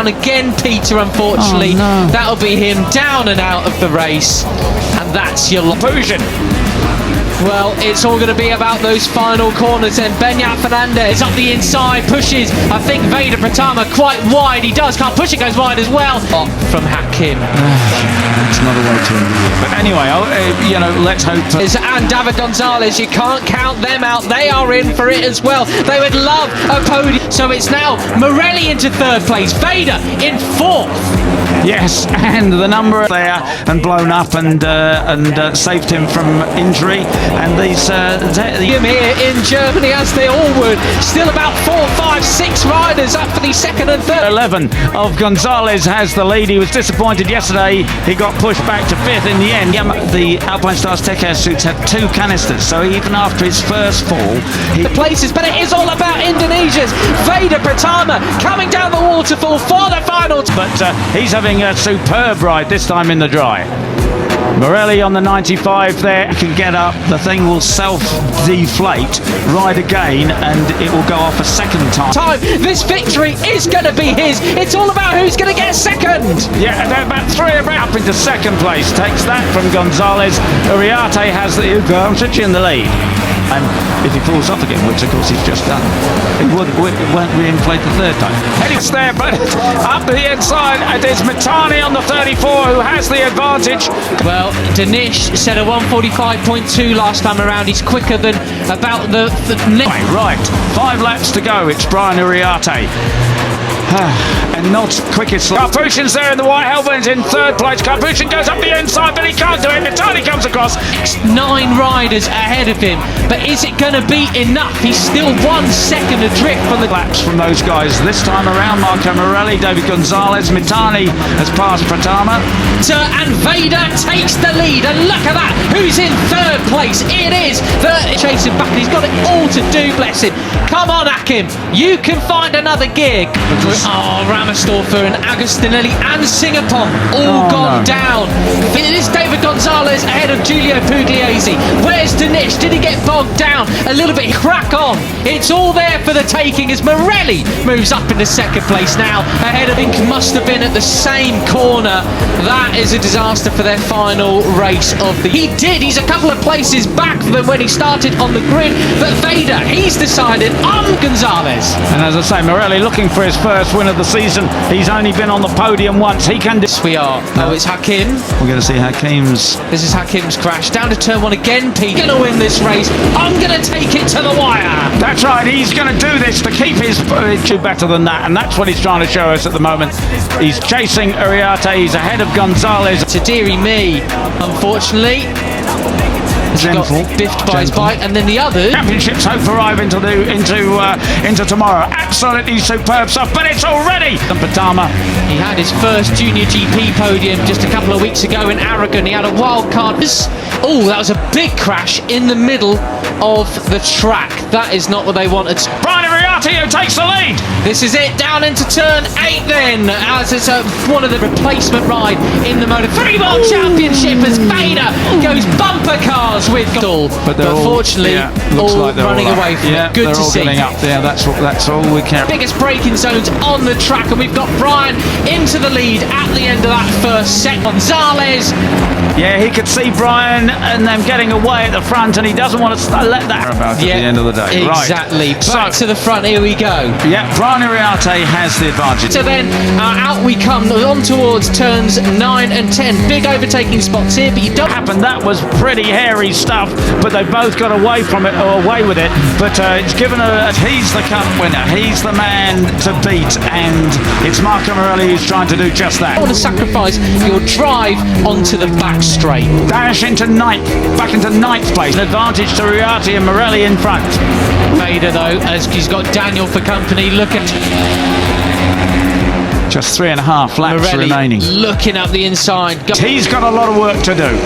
down again, Peter, unfortunately. Oh, no. That'll be him down and out of the race. And that's your conclusion. Well, it's all going to be about those final corners, and Beñat Fernandez up the inside, pushes, I think, Veda Pratama quite wide. He can't push it, goes wide as well. From Hakim. It's not a way to end. But anyway, you know, let's hope. And David Gonzalez, you can't count them out. They are in for it as well. They would love a podium. So it's now Morelli into third place, Veda in fourth. Yes, and the number there and blown up and saved him from injury. And these here in Germany, as they all would. Still about 4, 5, 6 riders up for the second and third. 11 of Gonzalez has the lead. He was disappointed yesterday. He got pushed back to 5th in the end. The Alpine Stars Tech Air suits have 2 canisters, so even after his first fall, the places. But it is all about Indonesia's Veda Pratama coming down the waterfall for the final. But he's having a superb ride this time in the dry. Morelli on the 95 there can get up. The thing will self-deflate, ride again, and it will go off a second time. This victory is going to be his. It's all about who's going to get second. Yeah, they're about 3 up into second place. Takes that from Gonzalez. Uriarte has the advantage in the lead. And if he falls off again, which of course he's just done, it won't re-inflate the third time. And it's there, but up the inside, and there's Mitani on the 34 who has the advantage. Well, Danish said a 145.2 last time around. He's quicker than about the right. 5 laps to go. It's Brian Uriarte. And not quickest. Karpushin's there in the white helmet in third place. Karpushin goes up the inside, but he can't do it. Mitani comes across. 9 riders ahead of him, but is it going to be enough? He's still 1 second adrift from the laps from those guys. This time around, Marco Morelli, David Gonzalez, Mitani has passed Pratama. And Veda takes the lead, and look at that. Who's in third place? It is chasing back. He's got it all to do, bless him. Come on, Hakim. You can find another gig. Oh, Ramersdorfer and Agostinelli and Singapore all gone down. It is David Gonzalez ahead of Giulio Pugliese. Where's Danish? Did he get bogged down a little bit? Crack on. It's all there for the taking as Morelli moves up into second place now. Ahead of Ink must have been at the same corner. That is a disaster for their final race of the... He did. He's a couple of places back than when he started on the grid. But Veda, he's decided on Gonzalez. And as I say, Morelli looking for his first win of the season. He's only been on the podium once. He can do... Yes, we are. Oh, it's Hakim. We're going to see Hakim's... This is Hakim's crash. Down to turn 1 again, Pete. Going to win this race. I'm going to take it to the wire. That's right. He's going to do this to keep his... better than that. And that's what he's trying to show us at the moment. He's chasing Uriarte. He's ahead of Gonzalez. To dearie me, unfortunately. Gentle, got biffed by his bike, and then the other championships hope arrive into tomorrow. Absolutely superb stuff, but it's already Pratama. He had his first junior GP podium just a couple of weeks ago in Aragon. He had a wild card. Oh, that was a big crash in the middle of the track. That is not what they wanted. Brian Uriarte who takes the lead. This is it, down into turn 8 then, as it's one of the replacement ride in the Moto3 World Championship as Veda goes bumper cars with Gold. But unfortunately, all like running away from it. Good to see. Up there. That's all we care. Biggest braking zones on the track, and we've got Brian into the lead at the end of that first set. Gonzalez. Yeah, he could see Brian and them getting away at the front, and he doesn't want to let that about at the end of the day. Exactly. Right. Back to the front. Here we go. Yeah, Brian Uriarte has the advantage. So then out we come on towards turns 9 and 10. Big overtaking spots here, but you don't happen. That was pretty hairy stuff, but they both got away from it or away with it. But it's given he's the cup winner. He's the man to beat, and it's Marco Morelli who's trying to do just that. You want to sacrifice your drive onto the back straight. Dash into back into ninth place. An advantage to Uriarte and Morelli in front. Veda though, as he's got Daniel for company. Look at just 3.5 laps Morelli remaining. Looking up the inside. He's got a lot of work to do.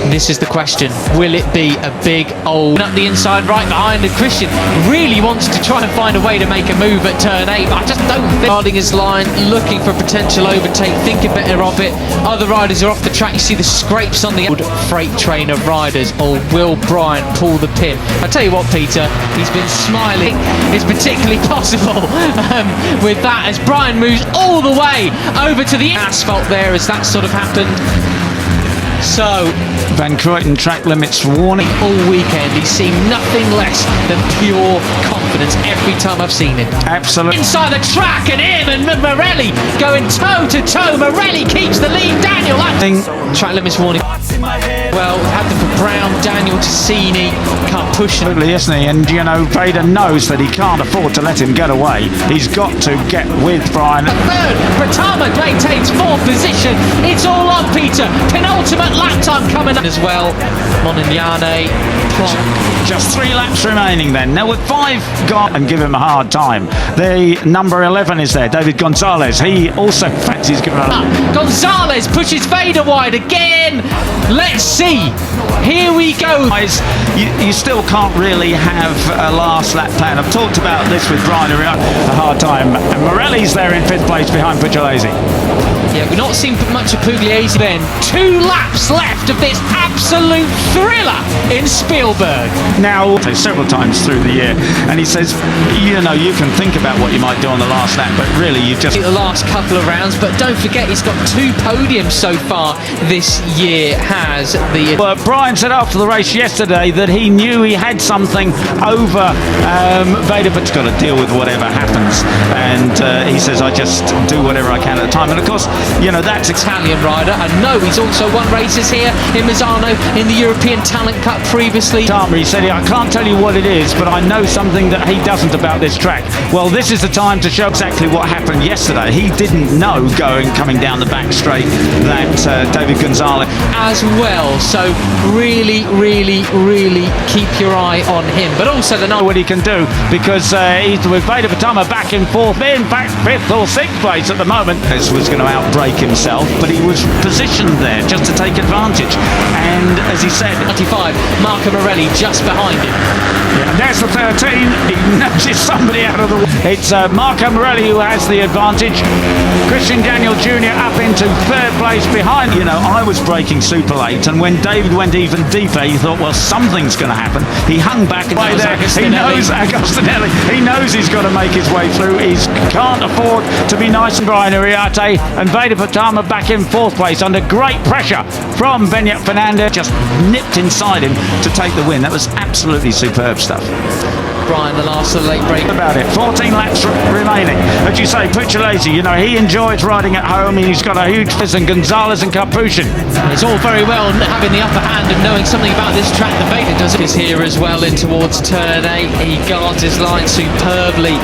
This is the question. Will it be a big old up the inside right behind the Christian? Really wants to try and find a way to make a move at turn 8. But I just don't think guarding his line, looking for a potential overtake, thinking better of it. Other riders are off the track. You see the scrapes on the old freight train of riders. Or will Brian pull the pin? I tell you what, Peter, he's been smiling. It's particularly possible with that as Brian Brian moves all the way over to the asphalt there as that sort of happened. So, Van Kruyten track limits warning. all weekend he's seen nothing less than pure confidence every time I've seen him. Absolutely. Inside the track and him and Morelli going toe to toe. Morelli keeps the lead. Daniel, track limits warning. Well, had them for Brown, Daniel, Tassini, can't push him. Absolutely, isn't he? And you know, Vader knows that he can't afford to let him get away. He's got to get with Brian. Third, Pratama maintains fourth position. It's all on Peter. Penultimate lap time coming up as well. Monigliane, Just 3 laps remaining then. Now with 5 gone and give him a hard time. The number 11 is there, David Gonzalez. He also fancies giving a... Gonzalez pushes Vader wide again. Let's see. Here we go. Guys, you still can't really have a last lap plan. I've talked about this with Brian a hard time. And Morelli's there in 5th place behind Pugliese. Yeah, we've not seen much of Pugliese then. 2 laps left of this absolute thriller in Spielberg. Now, several times through the year, and he says, you know, you can think about what you might do on the last lap, but really you've just... The last couple of rounds, but don't forget he's got 2 podiums so far this year. Has the... Well, Brian said after the race yesterday that he knew he had something over Vader, but he's got to deal with whatever happens. And he says, I just do whatever I can at the time. And of course, you know, that's Italian rider. I know he's also won races here in Misano in the European Talent Cup previously. He said, I can't tell you what it is, but I know something that he doesn't about this track. Well, this is the time to show exactly what happened yesterday. He didn't know coming down the back straight that David Gonzalez as well, so really keep your eye on him, but also know what he can do, because he's with Veda Pratama back in 4th, in fact 5th or 6th place at the moment. This was going to outbreak himself, but he was positioned there just to take advantage, and as he said, 95, Marco Morelli just behind him. Yeah, there's the 13. He nudges somebody out of the way. It's Marco Morelli who has the advantage. Christian Daniel Jr. up into 3rd place behind. You know, I was braking super late, and when David went even deeper, he thought, well, something's going to happen. He hung back and he knows Agostinelli. He knows he's got to make his way through. He can't afford to be nice. And Brian Uriarte and Veda Pratama back in 4th place under great pressure from Benyat Fernandez. Just nipped inside him to take the win. That was absolutely superb stuff. Brian, the last of the late break. About it. 14 laps remaining. As you say, Pugliese, you know, he enjoys riding at home. He's got a huge fizz, and Gonzalez and Capuchin. It's all very well having the upper hand and knowing something about this track. The Vader does it here as well in towards turn 8. He guards his line superbly.